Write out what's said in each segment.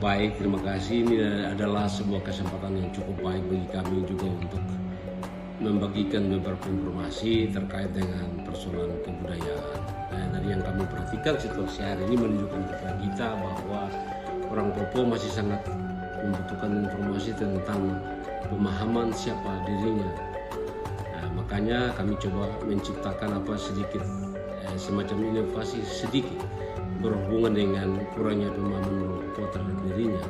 Baik, terima kasih. Ini adalah sebuah kesempatan yang cukup baik bagi kami juga untuk membagikan beberapa informasi terkait dengan persoalan kebudayaan. Nah, dari yang kami perhatikan situasi hari ini menunjukkan kepada kita bahwa orang Papua masih sangat membutuhkan informasi tentang pemahaman siapa dirinya. Nah, makanya kami coba menciptakan sedikit semacam inovasi sedikit berhubungan dengan kurangnya pemahaman orang Papua terhadap dirinya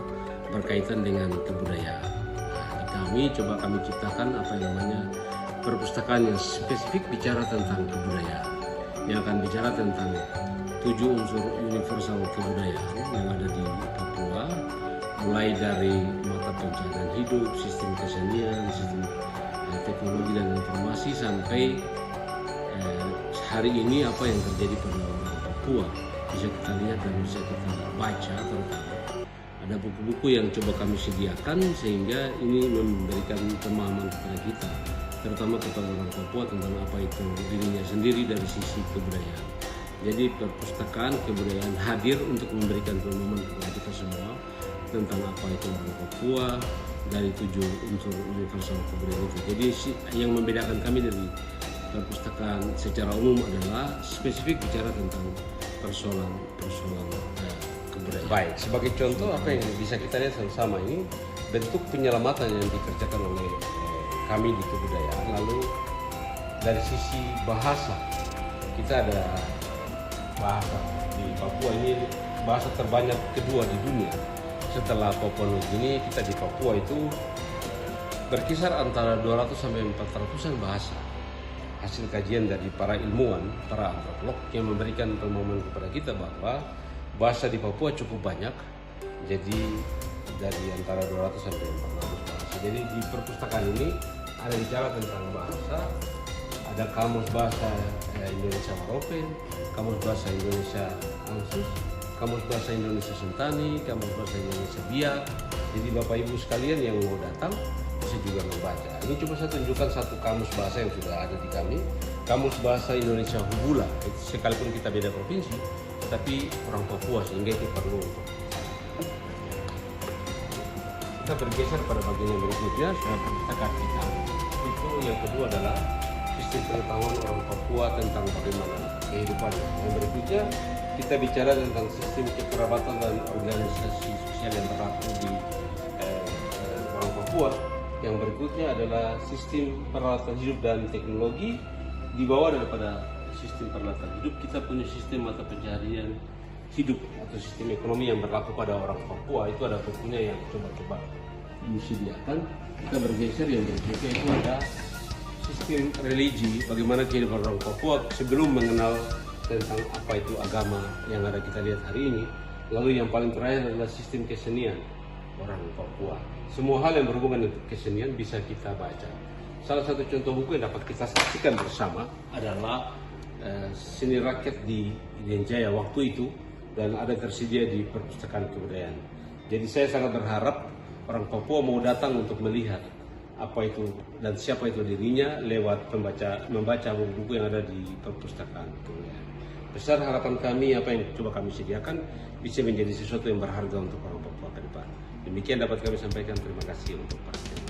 berkaitan dengan kebudayaan. Nah, kami ciptakan apa yang namanya perpustakaan yang spesifik bicara tentang kebudayaan, yang akan bicara tentang 7 unsur universal kebudayaan yang ada di Papua, mulai dari mata pencaharian hidup, sistem kesenian, sistem teknologi dan informasi, sampai hari ini apa yang terjadi pada orang Papua bisa kita lihat dan bisa kita baca. Terutama ada buku-buku yang coba kami sediakan sehingga ini memberikan pemahaman kepada kita, terutama kepada orang Papua, tentang apa itu dirinya sendiri dari sisi kebudayaan. Jadi perpustakaan kebudayaan hadir untuk memberikan pemahaman kepada kita semua tentang apa itu orang Papua dari 7 unsur universal kebudayaan itu. Jadi yang membedakan kami dari perpustakaan secara umum adalah spesifik bicara tentang persoalan kebudayaan. Baik, sebagai contoh apa yang bisa kita lihat sama-sama ini bentuk penyelamatan yang dikerjakan oleh kami di kebudayaan. Lalu dari sisi bahasa, kita ada bahasa di Papua ini bahasa terbanyak kedua di dunia setelah Papua Nugini. Kita di Papua itu berkisar antara 200 sampai 400-an bahasa. Hasil kajian dari para ilmuwan, para antropolog yang memberikan pemahaman kepada kita bahwa bahasa di Papua cukup banyak. Jadi dari antara 200 sampai 400 bahasa. Jadi di perpustakaan ini ada bicara tentang bahasa, ada kamus bahasa Indonesia Maropen, kamus bahasa Indonesia Angsus, kamus bahasa Indonesia Sentani, kamus bahasa Indonesia Biak. Jadi Bapak Ibu sekalian yang mau datang bisa juga membaca. Ini coba saya tunjukkan satu kamus bahasa yang sudah ada di kami, kamus bahasa Indonesia Hubula. Sekalipun kita beda provinsi, tapi orang Papua, sehingga itu perlu. Kita bergeser pada bagian yang berikutnya, perpustakaan kita. Itu yang kedua adalah sistem pengetahuan orang Papua tentang bagaimana kehidupannya. Yang berikutnya kita bicara tentang sistem kekerabatan dan organisasi sosial yang berlaku di orang Papua. Yang berikutnya adalah sistem peralatan hidup dan teknologi. Di bawah daripada sistem peralatan hidup, kita punya sistem mata pencaharian hidup atau sistem ekonomi yang berlaku pada orang Papua. Itu ada bukunya yang coba-coba disediakan. Kita bergeser, yang berikutnya itu ada sistem religi, bagaimana kehidupan orang Papua sebelum mengenal tentang apa itu agama yang ada kita lihat hari ini. Lalu yang paling terakhir adalah sistem kesenian orang Papua. Semua hal yang berhubungan dengan kesenian bisa kita baca. Salah satu contoh buku yang dapat kita saksikan bersama adalah Seni Rakyat di Irian Jaya waktu itu, dan ada tersedia di perpustakaan kebudayaan. Jadi saya sangat berharap orang Papua mau datang untuk melihat apa itu dan siapa itu dirinya lewat membaca buku-buku yang ada di perpustakaan kebudayaan. Besar harapan kami apa yang coba kami sediakan bisa menjadi sesuatu yang berharga untuk orang Papua ke depan. Demikian dapat kami sampaikan. Terima kasih untuk perhatian.